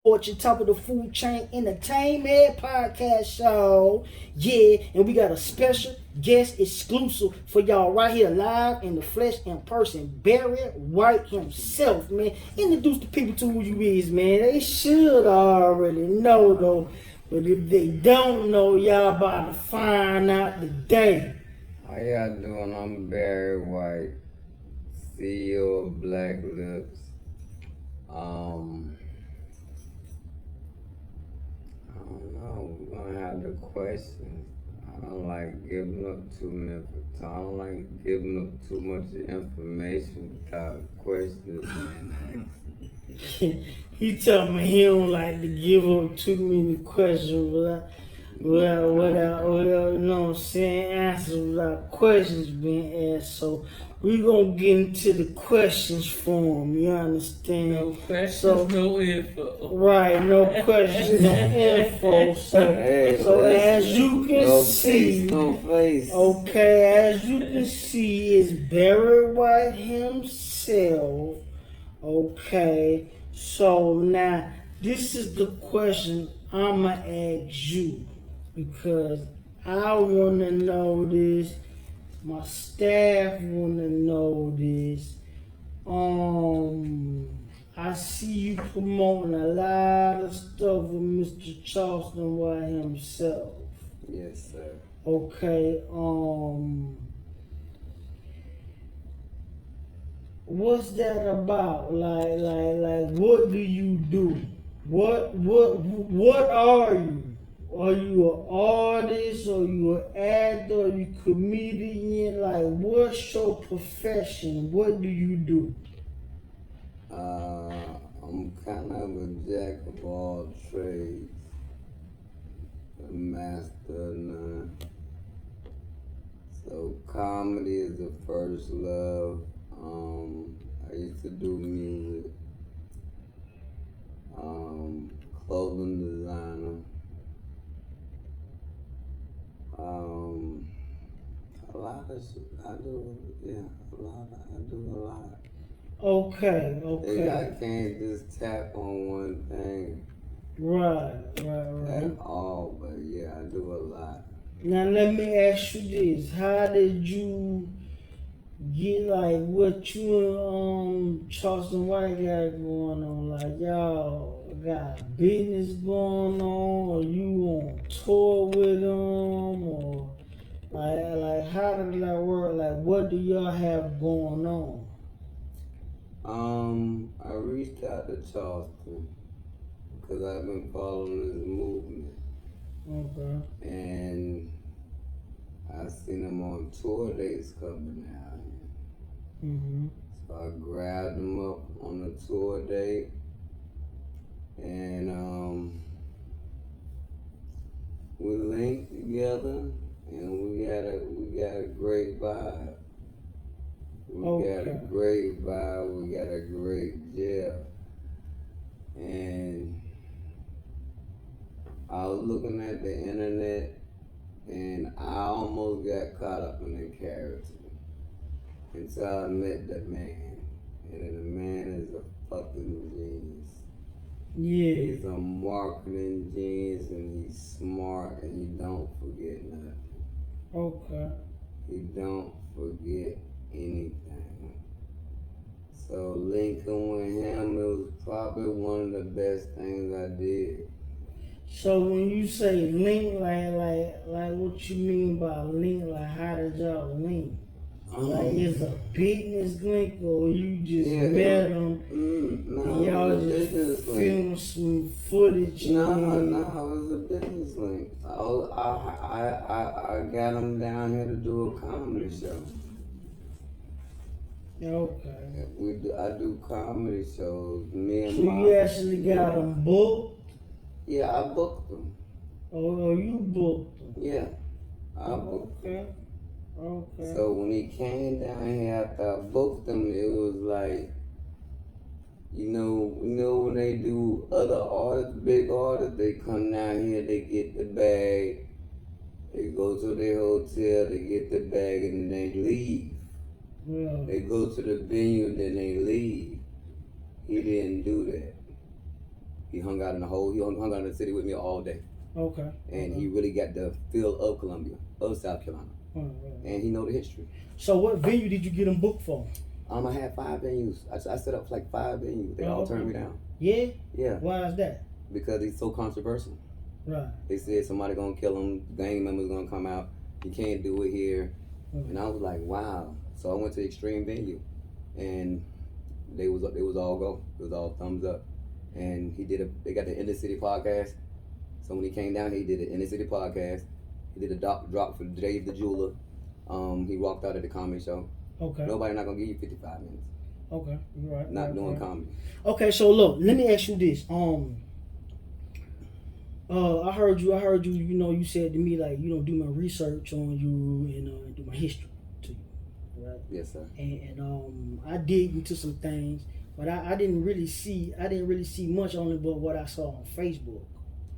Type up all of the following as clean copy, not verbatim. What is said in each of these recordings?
Fortune, top of the food chain entertainment podcast show. Yeah, and we got a special guest exclusive for y'all right here live in the flesh in person. Barry White himself, man. Introduce the people to who you is, man. They should already know though. But if they don't know, y'all about to find out today. How y'all doing? I'm Barry White, CEO of Black Lips. I don't know. We're gonna have the questions. I don't like giving up too much. I don't like giving up too much information without questions. He told me he don't like to give up too many questions without you know what I'm saying, answers without questions being asked. So we gonna get into the questions for him, you understand? No questions, so, no info. Right, no questions, no info. So as you can no see, face, no face. Okay, as you can see, it's Barry White himself. Okay, so now this is the question I'ma ask you because I wanna know this, my staff wanna know this. I see you promoting a lot of stuff with Mr. Charleston White himself. Yes, sir. Okay, what's that about? Like, what do you do? What are you? Are you an artist? Are you an actor? Are you a comedian? Like, what's your profession? What do you do? I'm kind of a jack of all trades, a master of none. So comedy is the first love. I used to do music, clothing designer, a lot of shit. I do a lot. Okay. I can't just tap on one thing Right. at all, but yeah, I do a lot. Now let me ask you this: how did you get like what you and Charleston White got going on? Like y'all got business going on, or you on tour with them, or like how did that work? Like what do y'all have going on? I reached out to Charleston because I've been following this movement, Okay. and I seen them on tour dates coming out. So I grabbed them up on the tour date, and we linked together, and we got a great vibe. We got a great vibe. We got a great gel, and I was looking at the internet, and I almost got caught up in the character until I met the man. And the man is a fucking genius. Yeah. He's a marketing genius, and he's smart, and he don't forget nothing. Okay. He don't forget anything. So linking with him, it was probably one of the best things I did. So when you say link, like what you mean by link? Like how did y'all link? Like it's a business link, or you just met them and y'all just filmed some footage? No, it was a business link. I got him down here to do a comedy show. Okay. I do comedy shows. Me and so you actually got them booked? Yeah, I booked them. Oh, you booked them? Yeah, I booked them. Okay. So when he came down here after I booked him, it was like, you know when they do other artists, big artists, they come down here, they get the bag, they go to their hotel, they get the bag, and then they leave. Yeah. They go to the venue, then they leave. He didn't do that. He hung out in the whole. He hung out in the city with me all day. Okay. And he really got the feel of Columbia, of South Carolina, and he know the history. So what venue did you get him booked for? I had 5 venues. I set up like 5 venues. They all turned me down. Yeah. Yeah. Why is that? Because he's so controversial. Right. They said somebody gonna kill him. Gang members gonna come out. You can't do it here. And I was like, wow. So I went to Extreme Venue, and they was all go. It was all thumbs up. And they got the Inner City podcast. So when he came down here, he did an Inner City podcast. He did a drop for Dave the Jeweler. He walked out at the comedy show. Okay. Nobody not gonna give you 55 minutes. Okay, you're right. Not doing comedy. Okay, so look, let me ask you this. I heard you. You know, you said to me like, you know, do my research on you and do my history to you, right? Yes, sir. And I dig into some things, but I didn't really see much on it, but what I saw on Facebook.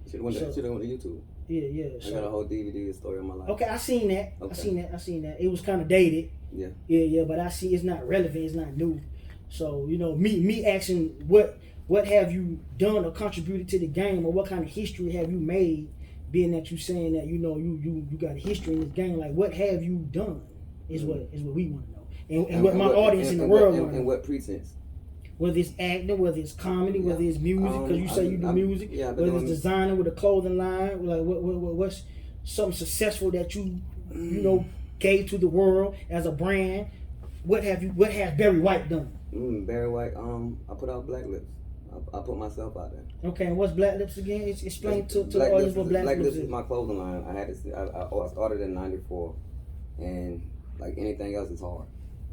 Should have went to YouTube. Yeah. I got a whole DVD story of my life. Okay, I seen that. Okay. I seen that. It was kind of dated. Yeah. Yeah. But I see it's not relevant. It's not new. So you know, me asking what have you done or contributed to the game, or what kind of history have you made? Being that you saying that you know you got a history in this game, like what have you done is what we want to know, and what my audience in the world want to know. And what pretense? Whether it's acting, whether it's comedy, whether it's music, because you say you do music, whether it's designing with a clothing line, like what's something successful that you know gave to the world as a brand. What has Barry White done? Barry White, I put out Black Lips. I put myself out there. Okay, and what's Black Lips again? Explain to the audience what Black Lips is. Is my clothing line. I started in '94, and like anything else, it's hard.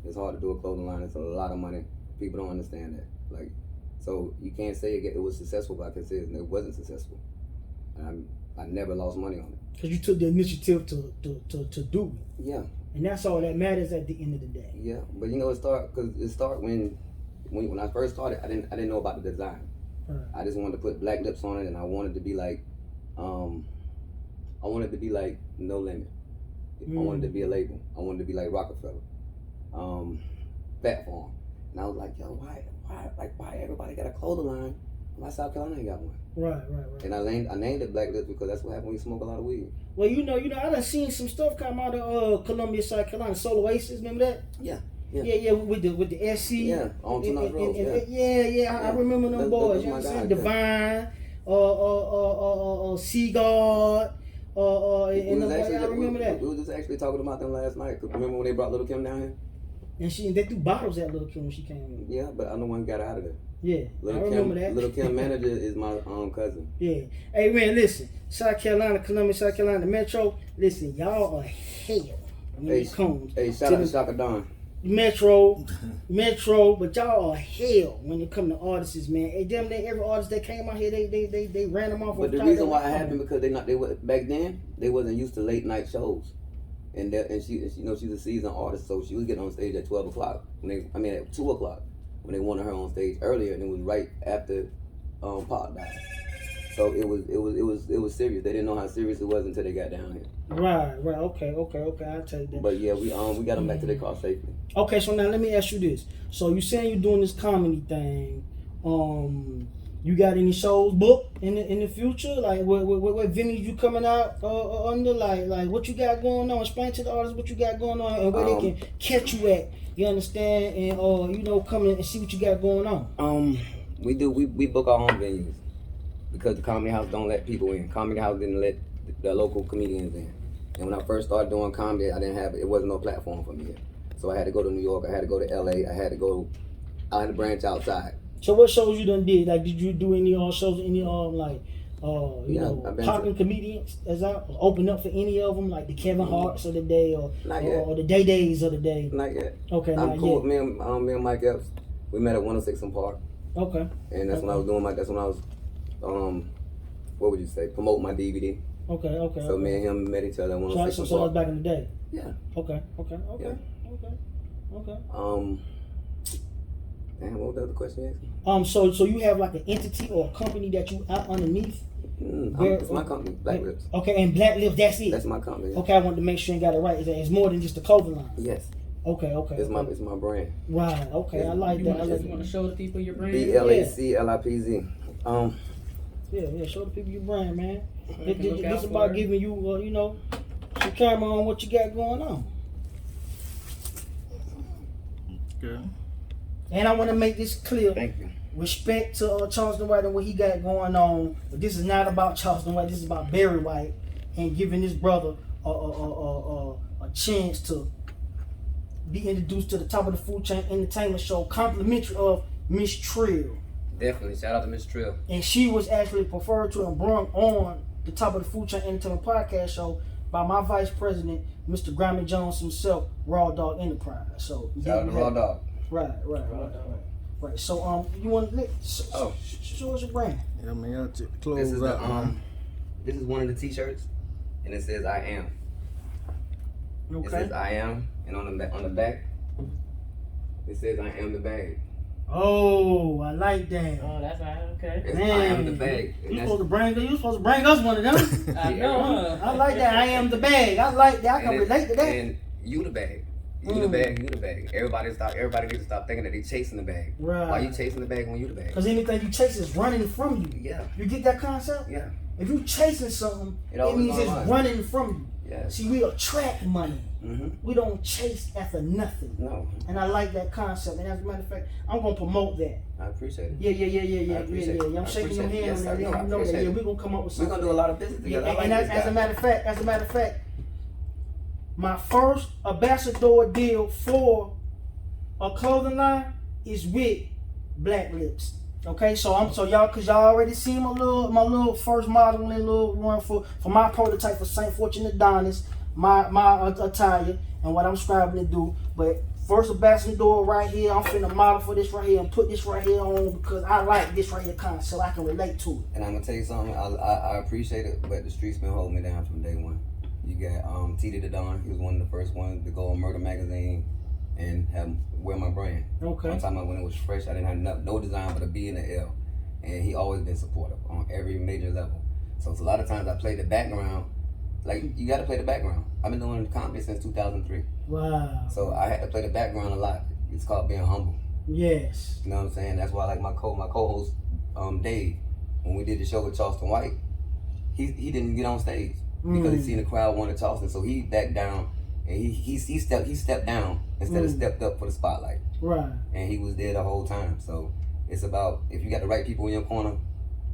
It's hard to do a clothing line. It's a lot of money. People don't understand that. Like, so you can't say it was successful, but I can say it wasn't successful. And I never lost money on it. Because you took the initiative to do it. Yeah. And that's all that matters at the end of the day. Yeah, but you know it start when I first started. I didn't know about the design. Right. I just wanted to put Black Lips on it, and I wanted to be like, No Limit. I wanted to be a label. I wanted to be like Rockefeller, Fat Farm. And I was like, yo, why everybody got a clothing line? Why South Carolina ain't got one? Right. And I named it Black Lips because that's what happens when you smoke a lot of weed. Well, you know, I done seen some stuff come out of Columbia, South Carolina. Soul Oasis, remember that? Yeah. With the SC. Yeah, on Tunnel Road. I remember them boys. You know what I'm saying? Divine, Seaguard, and I remember that. We were just actually talking about them last night. Remember when they brought Little Kim down here? And they threw bottles at Little Kim when she came in. Yeah, but I'm the one who got out of there. Yeah, I remember that. Little Kim manager is my cousin. Yeah. Hey man, listen, South Carolina, Columbia, South Carolina Metro. Listen, y'all are hell when it comes. Hey, shout out to Shaka Don. Metro, but y'all are hell when it come to artists, man. Hey, damn, every artist that came out here, they ran them off. But the reason why it happened because they were back then they wasn't used to late night shows, and she you know she's a seasoned artist, so she was getting on stage at 12 o'clock at 2 o'clock when they wanted her on stage earlier, and it was right after Pop died. So it was serious. They didn't know how serious it was until they got down here. Right. Okay. I'll tell you that. But yeah, we got them back to their car safely. Okay, so now let me ask you this. So you saying you're doing this comedy thing? You got any shows booked in the future? Like what venues you coming out under? Like what you got going on? Explain to the artists what you got going on and where they can catch you at. You understand? And come in and see what you got going on. We book our own venues because the Comedy House don't let people in. Comedy House didn't let the local comedians in. And when I first started doing comedy, it wasn't no platform for me here. So I had to go to New York, I had to go to LA, I had to branch outside. So what shows you done did? Like, did you do any shows, any popping comedians as out, open up for any of them, like the Kevin Harts of the day, or the Day Days of the day? Not yet. Okay, I'm cool with me and Mike Epps. We met at 106 in Park. Okay. And that's when I was doing that's when I was, what would you say, promote my DVD. Okay. So me and him met each other at 106 in Park. So that was back in the day? Yeah. Okay. Yeah. Okay. Damn, what was the other question you asked? So you have like an entity or a company that you out underneath? It's my company, Black Lips. Okay, and Black Lips, that's it? That's my company. Yeah. Okay, I wanted to make sure you got it right. It's more than just a clothing line? Yes. Okay. It's my brand. Right, okay, I like that. You want to show the people your brand? BLACLIPZ. Yeah. Show the people your brand, man. Look This out about for it. giving you, you know, some camera on what you got going on. Good. And I want to make this clear. Thank you. Respect to Charleston White and what he got going on. But this is not about Charleston White. This is about Barry White and giving his brother a chance to be introduced to the top of the food chain entertainment show, complimentary of Miss Trill. Definitely. Shout out to Miss Trill. And she was actually preferred to and brought on the top of the food chain entertainment podcast show by my vice president, Mr. Grammy Jones himself, Raw Dog Enterprise. So Shout out to Raw Dog. Right. So you want to show us your brand? Yeah, man, y'all check the This clothes is the out, man. this is one of the t-shirts, and it says I am. It Okay. says I am, and on the back, it says I am the bag. Oh, I like that. Oh, that's right. Okay. It's Man, I am the bag. You And that's, supposed to bring us one of them. I know. I like that. I am the bag. I like that. I can and relate to that. And you the bag. You the bag. You the bag. Everybody needs to stop thinking that they chasing the bag. Right. Why you chasing the bag when you the bag? Because anything you chase is running from you. Yeah. You get that concept? Yeah. If you chasing something, It it always means it's online. running from you. Yeah. See, we attract money. Mm-hmm. We don't chase after nothing. No. And I like that concept. And as a matter of fact, I'm gonna promote that. I appreciate it. Yeah. I appreciate it. I'm I shaking your appreciate it. hand Yes, on sir. that. Yeah, No, I you know that. appreciate Yeah, it. we're gonna come up with We're something. gonna do a lot of business Yeah, together. I like and this as guy. a matter of fact, my first ambassador deal for a clothing line is with Black Lips. Okay, so y'all, cause y'all already seen my little first modeling little run for my prototype for Saint Fortune Adonis, my attire and what I'm striving to do. But first ambassador right here, I'm finna model for this right here and put this right here on because I like this right here concept, so I can relate to it. And I'm gonna tell you something. I appreciate it, but the streets been holding me down from day one. You got T.D. the Don. He was one of the first ones to go on Murder Magazine and wear my brand. Okay. I'm talking about when it was fresh. I didn't have no design but a B and a L, and he always been supportive on every major level. So it's a lot of times I play the background. Like you got to play the background. I've been doing comedy since 2003. Wow. So I had to play the background a lot. It's called being humble. Yes. You know what I'm saying? That's why I like my co-host Dave. When we did the show with Charleston White, he didn't get on stage because he seen the crowd wanted Charleston, so he backed down and he stepped down instead of stepped up for the spotlight. Right. And he was there the whole time. So it's about if you got the right people in your corner,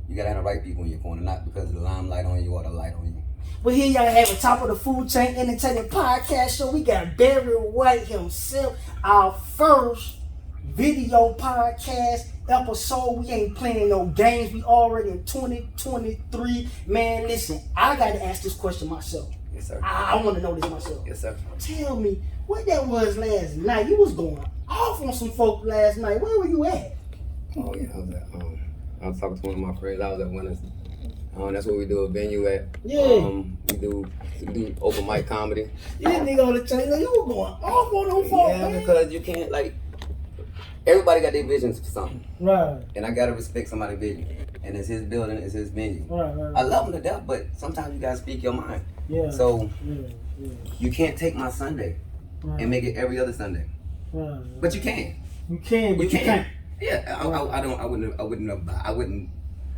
you gotta have the right people in your corner, not because of the limelight on you or the light on you. But here y'all have a top of the food chain entertainment podcast show. We got Barry White himself, our first video podcast episode. We ain't playing no games. We already in 2023. Man, listen, I gotta ask this question myself. Yes, sir. I want to know this myself. Yes, sir. Tell me what that was last night. You was going off on some folk last night. Where were you at? Oh yeah, I was talking to one of my friends. I was at Winners. That's where we do a venue at. Yeah. We do open mic comedy. You nigga on the chain. You were going off on them folk, Yeah, man. because you can't everybody got their visions for something, Right. and I gotta respect somebody's vision. And it's his building, it's his venue. Right. I love him to death, but sometimes you gotta speak your mind. Yeah. So Yeah. you can't take my Sunday Right. and make it every other Sunday, Right. but you can. You can, but you can't. Yeah, I wouldn't.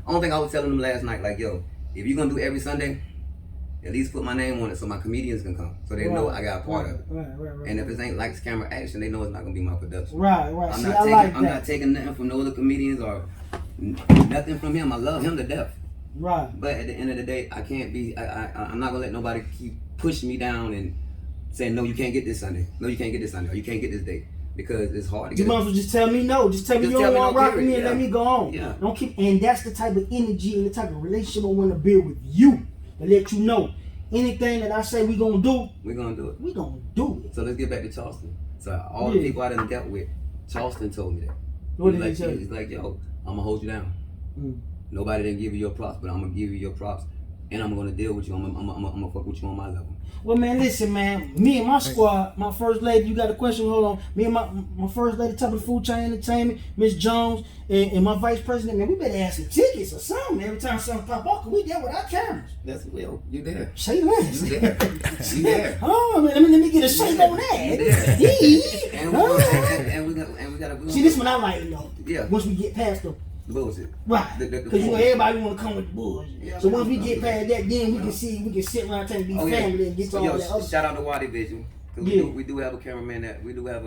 I don't think I was telling them last night, like, yo, if you're gonna do every Sunday, at least put my name on it so my comedians can come, so they know I got a part of it. Right. And if it ain't lights, camera, action, they know it's not gonna be my production. Right. I'm See, not I taking, like I'm that. not taking nothing from no other comedians or nothing from him. I love him to death. Right. But at the end of the day, I can't be. I'm not gonna let nobody keep pushing me down and saying, no, you can't get this Sunday. No, you can't get this Sunday. Or you can't get this day. Because it's hard to You get. might as well just tell me no. Just tell me Just you tell don't me want to no, rock with me and period. let me go on. Yeah. Don't keep. And that's the type of energy and the type of relationship I want to build with you. To let you know anything that I say we gonna do, We're gonna do it. we gonna do it. So let's get back to Charleston. So all the people I done dealt with, Charleston told me that. What He's did he like, tell you? he's like, yo, I'm gonna hold you down. Mm. Nobody didn't give you your props, but I'm gonna give you your props, and I'm gonna deal with you. I'm gonna fuck with you on my level. Well, man, listen, man. Me and my squad, my first lady. You got a question? Hold on. Me and my first lady, top of the food chain entertainment, Miss Jones, and my vice president. Man, we better have some tickets or something every time something pop up. 'Cause we there with our cameras. That's Will. You there? Say less. You there? You there? Oh man, let me get a shake on that. And we gotta. See, this one I like though. Yeah. Once we get past The bullshit. Right. The Because you know form. everybody want to come with the bullshit. Yeah, So man, once we I'm get good. past that, then we Yeah. can see, we can sit around and be Oh, yeah. family and get to So, all yo, that other shout out to Y Division. Cause Yeah. we do have a cameraman that we do have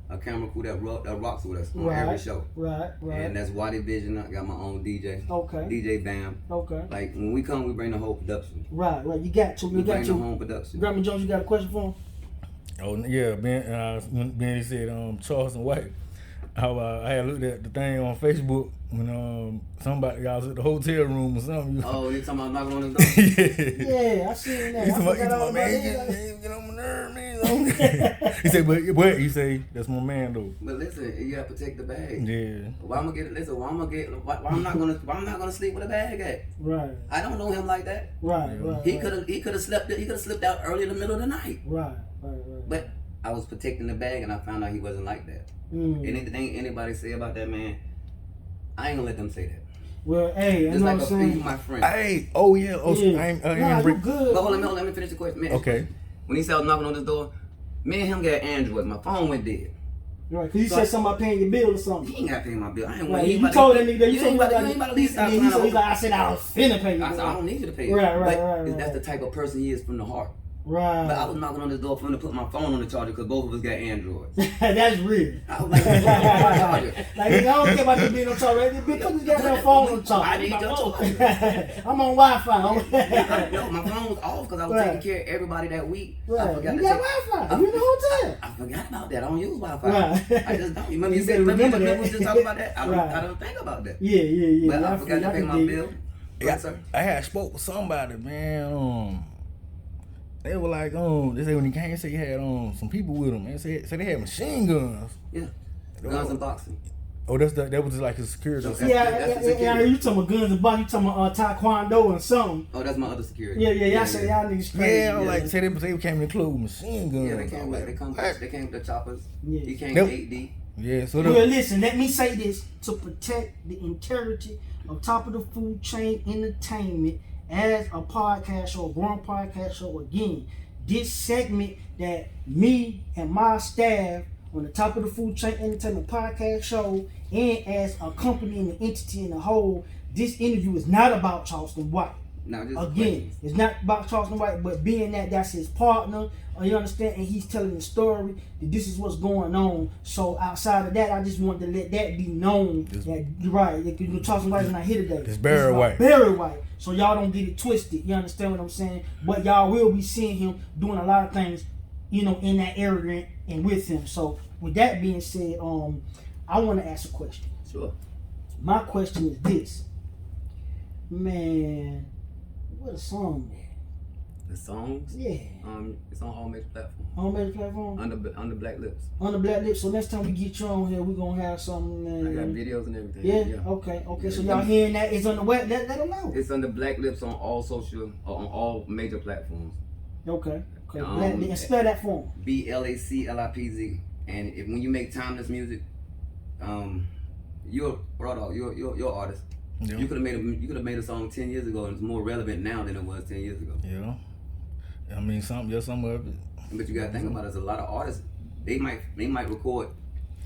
a camera crew that rocks with us on Right. every show. Right, right. And that's Y Division. I got my own DJ. Okay. DJ Bam. Okay. Like when we come, we bring the whole production. Right, right. You got to. We You got bring the to. home production. Grandma Jones, you got a question for him? Oh yeah, Ben said Charleston White. How I had looked at the thing on Facebook when somebody y'all was at the hotel room or something. Oh, you talking about knocking on his door? Yeah, I seen that. He's I my forgot all about man, that. you get on my nerve, man. He said, but he say that's my man though. But listen, you gotta protect the bag. Yeah. Why I'm not gonna sleep with a bag at? Right, I don't know him like that. right, right. He could have slipped out early in the middle of the night. Right, right. But I was protecting the bag, and I found out he wasn't like that. Mm. Anything anybody say about that man, I ain't gonna let them say that. Well, hey, you Just know like what a I'm few saying? of my friends. Hey, oh yeah, Yeah. I ain't Nah, you break. good. But hold on, let me finish the question. Man, Okay. When he said I was knocking on this door, me and him got Android. My phone went dead. Right, because you said something about paying your bill or something. He ain't got to pay my bill. I ain't Right, he you about told to- that nigga that you ain't told about him to- you ain't about to he leave said, South he's Carolina. like, I said I was finna pay your I said, I bill. don't need you to pay it. Right, right, but right, that's right. the type of person he is from the heart. Right. But I was knocking on his door for him to put my phone on the charger because both of us got Androids. That's real. I was like, Like, I don't care about you being on charge, right? Because you got your phone on charge. I need your charger. I'm on Wi-Fi. No, my phone was off because I was Right. taking care of everybody that week. I Right. forgot You to got take- Wi-Fi. You in the hotel. I forgot about that. I don't use Wi-Fi. Right. I just don't. Remember You you said, better remember remember that. we just talked about that? Right. I don't think about that. Yeah, yeah, yeah. But Yeah, I forgot to pay can my dig bill. it. Yes, sir. I had spoke with somebody, man. They were like, they said when he came, they said he had some people with him. Man, said they had machine guns. Yeah. Guns and boxing. Oh, that was like his security. Okay. Yeah, That's the yeah, I security. heard you talking about guns and box. You talking about Taekwondo and something. Oh, that's my other security. Yeah, y'all say y'all niggas crazy. Yeah, I was Yeah. like, say they came in the club with machine guns. Yeah, they came I was with like, they came with the choppers. Yeah. He came Nope. with 8D. Yeah, so Well, listen, let me say this. To protect the integrity of Top of the Food Chain Entertainment as a podcast show, a growing podcast show, again, this segment that me and my staff on the Top of the Food Chain Entertainment podcast show, and as a company and an entity in the whole, this interview is not about Charleston White. Now just Again, questions. it's not about Charleston White, but being that that's his partner, you understand, and he's telling the story that this is what's going on. So outside of that, I just wanted to let that be known. That right, that Charleston White is not here today. It's Barry about White. Barry White. So y'all don't get it twisted. You understand what I'm saying? But y'all will be seeing him doing a lot of things, in that area and with him. So with that being said, I want to ask a question. Sure. My question is this, man. What a song, man. The songs, Yeah. it's on all major platforms. On major platform? Under Black Lips. On the Black Lips. So next time we get you on here, we're going to have something. I got videos and everything. Yeah? Okay. So y'all hearing that? It's on the web. Let them know. It's under Black Lips on all on all major platforms. Okay. Um, Black Lips. And spell that for them. BLACLIPZ. And when you make timeless music, you're you're artist. Yeah. You could have made a song 10 years ago and it's more relevant now than it was 10 years ago. Yeah. I mean, some of it. But you gotta think about it, there's a lot of artists, they might record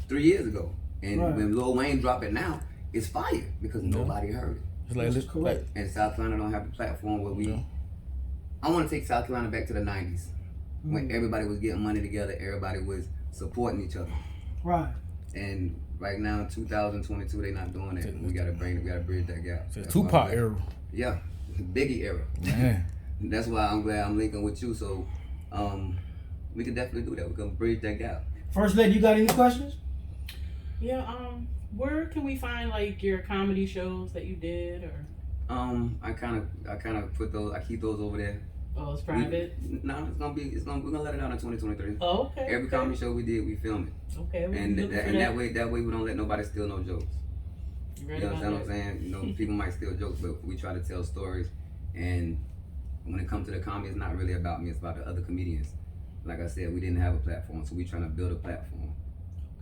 3 years ago. And Right. when Lil Wayne drop it now, it's fire because nobody heard it. It's like, That's correct. And South Carolina don't have the platform where we Yeah. I wanna take South Carolina back to the 90s. When everybody was getting money together, everybody was supporting each other. Right. And right now in 2022 they not doing that. We gotta bridge that gap. It's a That's why Tupac I'm era. Yeah. Biggie era. Man. That's why I'm glad I'm linking with you. So we can definitely do that. We can bridge that gap. First lady, you got any questions? Yeah, where can we find like your comedy shows that you did, or I kind of put those. I keep those over there. oh, it's private? No, we're gonna let it out in 2023. Oh, okay. Every okay. comedy show we did, we filmed it, Okay, we and can look for that way we don't let nobody steal no jokes. You You ready about understand what I'm that? saying? You know, people might steal jokes, but we try to tell stories. And when it comes to the comedy, it's not really about me. It's about the other comedians. Like I said, we didn't have a platform, so we're trying to build a platform.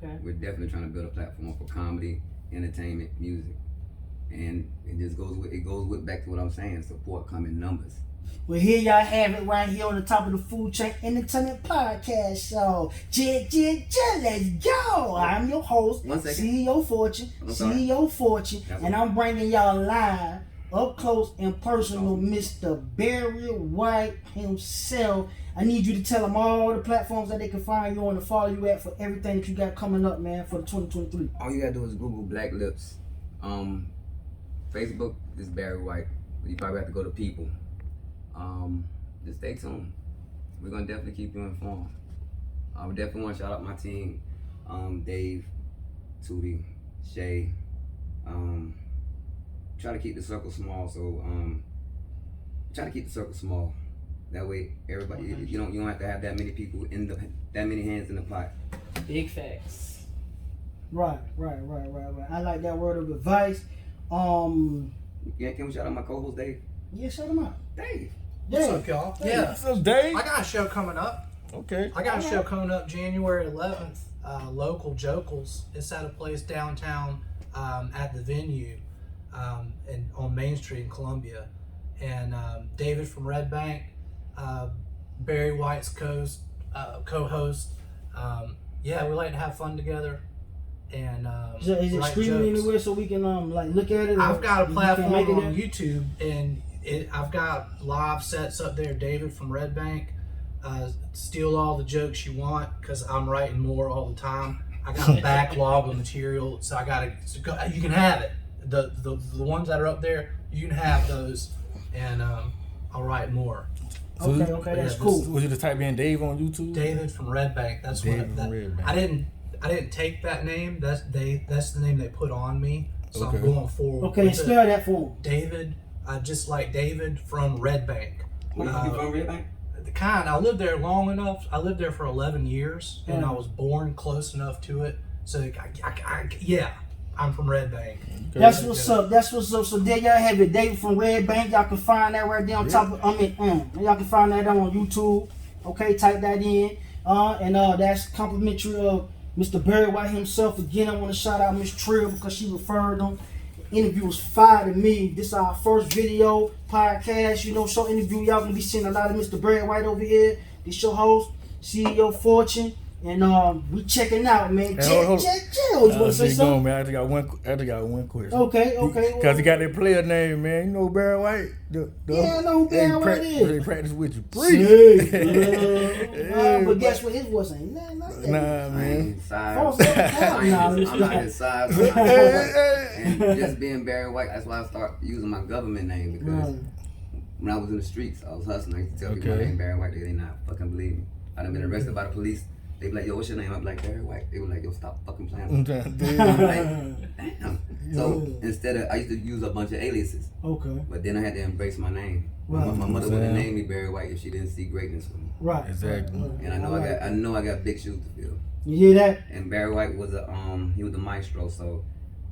Okay. We're definitely trying to build a platform for comedy, entertainment, music, and it goes with back to what I'm saying. Support come in numbers. Well, here y'all have it right here on the top of the Food Chain Entertainment Podcast Show. Let's go. I'm your host, 1 second. CEO Fortune, I'm sorry. CEO Fortune, That's and I'm bringing y'all live, up close and personal, Mr. Barry White himself. I need you to tell them all the platforms that they can find you on to follow you at for everything that you got coming up, man, for 2023. All you gotta do is Google Black Lips. Facebook is Barry White. You probably have to go to People. Just stay tuned. We're gonna definitely keep you informed. I would definitely want to shout out my team, Dave, Tootie, Shay. Try to keep the circle small. So try to keep the circle small. That way, everybody you don't have to have that many people that many hands in the pot. Big facts. Right. I like that word of advice. Yeah, can we shout out my co-host Dave? Yeah, shut them out. Dave. What's Dave. up, y'all? Hey, Yeah, what's up, Dave? I got a show coming up. Okay. I got a show coming up January 11th, local Jokels. It's at a place downtown at the venue and on Main Street in Columbia. And David from Red Bank, Barry White's co-host. Yeah, we like to have fun together. And Is it write streaming jokes. anywhere so we can like look at it? or I've got a you platform can't make it on there? YouTube, and I've got live sets up there. David from Red Bank, steal all the jokes you want because I'm writing more all the time. I got a backlog of material, so I got to go. You can have it. The ones that are up there, you can have those, and I'll write more. So Okay, that's cool. Was you just type in Dave on YouTube? David from Red Bank. That's David what from Red Bank. I didn't take that name. That's the name they put on me. So Okay. I'm going forward. Okay, with it. spell that for him. David, just like David from Red Bank. Where you from, Red Bank? I lived there long enough. I lived there for 11 years, and Yeah. I was born close enough to it. So, yeah, I'm from Red Bank. Okay. That's what's up. That's what's up. So there y'all have it. David from Red Bank. Y'all can find that right there on top of. Y'all can find that on YouTube. Okay, type that in. And that's complimentary of Mr. Barry White himself. Again, I want to shout out Miss Trill because she referred him. The interview was fire to me. This is our first video podcast. Show interview. Y'all gonna be seeing a lot of Mr. Barry White over here. This your host, CEO Fortune. And we checking out, man. Hey, hold on. You want to say Keep something? going, man. I just got one question. Okay. Because he got that player name, man. You know Barry White? Yeah, I know who Barry White is. They practice with you. But guess what? His voice ain't nothing like that. Nah, I man. ain't size. False I'm knowledge. not his size. I'm not his size. And just being Barry White, that's why I start using my government name because Right. when I was in the streets, I was hustling. I used to tell people my Okay. name Barry White. They did not fucking believe me. I done been arrested by the police. They be like, yo, what's your name? I'm like, Barry White. They were like, yo, stop fucking playing I'm with trying me. to I'm like, damn. So instead of, I used to use a bunch of aliases, Okay. but then I had to embrace my name. Right. My mother would have Yeah. named me Barry White if she didn't see greatness for me. Right. Exactly. Right. And I know I got big shoes to fill. You hear that? And Barry White was he was the maestro, so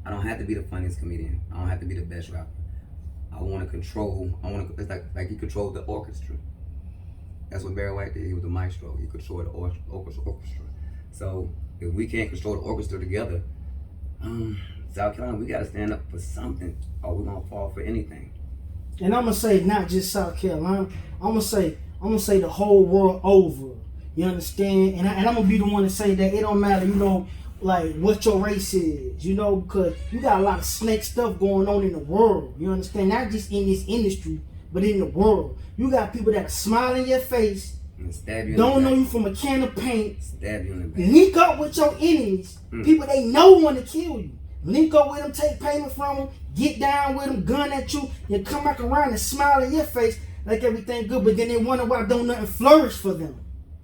I don't have to be the funniest comedian. I don't have to be the best rapper. It's like he controlled the orchestra. That's what Barry White did. He was the maestro. He controlled the orchestra. So if we can't control the orchestra together, South Carolina, we gotta stand up for something, or we're gonna fall for anything. And I'm gonna say not just South Carolina. I'm gonna say the whole world over. You understand? And I'm gonna be the one to say that it don't matter, like what your race is, because you got a lot of snake stuff going on in the world. You understand? Not just in this industry, but in the world. You got people that smile in your face, And stab you in don't the know back. you from a can of paint, Stab you in the back. link up with your enemies, people they know want to kill you. Link up with them, take payment from them, get down with them, gun at you, and come back around and smile in your face like everything good, but then they wonder why don't nothing flourish for them.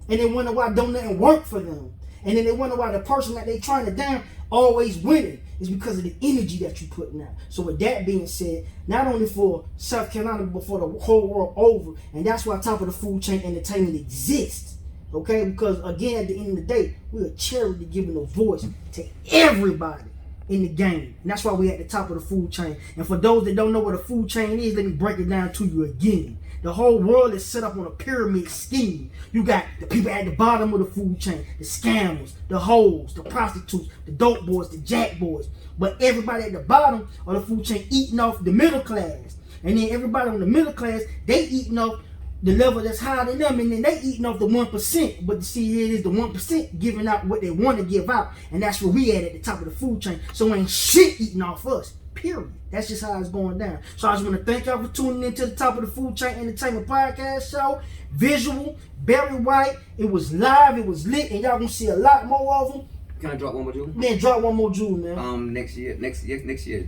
And they wonder why don't nothing work for them. And then they wonder why the person that they trying to down always winning. It's because of the energy that you putting out. So with that being said, not only for South Carolina, but for the whole world over, and that's why Top of the Food Chain Entertainment exists. Okay? Because again, at the end of the day, we're a charity giving a voice to everybody in the game. And that's why we're at the top of the food chain. And for those that don't know what a food chain is, let me break it down to you again. The whole world is set up on a pyramid scheme. You got the people at the bottom of the food chain, the scammers, the hoes, the prostitutes, the dope boys, the jack boys. But everybody at the bottom of the food chain eating off the middle class. And then everybody on the middle class, they eating off the level that's higher than them, and then they eating off the 1%. But see, here it is the 1% giving out what they want to give out, and that's where we at the top of the food chain. So ain't shit eating off us. Period. That's just how it's going down. So I just want to thank y'all for tuning into the Top of the Food Chain Entertainment Podcast Show. Visual, Barry White. It was live, it was lit, and y'all gonna see a lot more of them. Can I drop one more jewel? Man, drop one more jewel, man. Next year,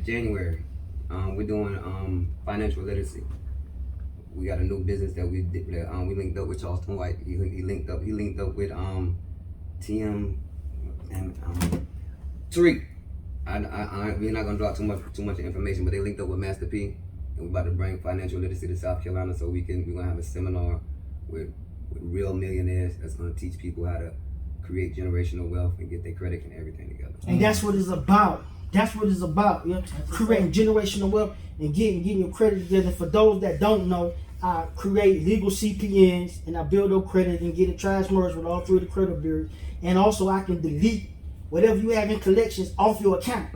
January, we're doing financial literacy. We got a new business that we did. We linked up with Charleston White. He linked up with TM and Tariq. We're not gonna drop too much information, but they linked up with Master P, and we're about to bring financial literacy to South Carolina. So we're gonna have a seminar with real millionaires that's gonna teach people how to create generational wealth and get their credit and everything together. And that's what it's about. That's what it's about. Yeah? Creating generational wealth and getting your credit together. For those that don't know, I create legal CPNs and I build up credit and get it transmerged with all three of the credit bureaus. And also I can delete whatever you have in collections off your account.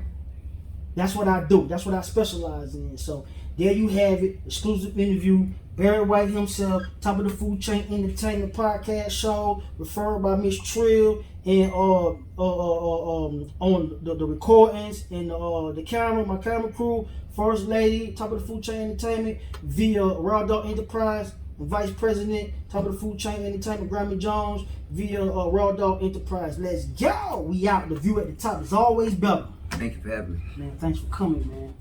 That's what I do. That's what I specialize in. So there you have it. Exclusive interview. Barry White himself, Top of the Food Chain Entertainment Podcast Show, referred by Miss Trill, and on the recordings and the camera, my camera crew, First Lady, Top of the Food Chain Entertainment, via Raw Dog Enterprise, and Vice President, Top of the Food Chain Entertainment, Grammy Jones, via Raw Dog Enterprise. Let's go! We out. The view at the top is always better. Thank you for having me. Man, thanks for coming, man.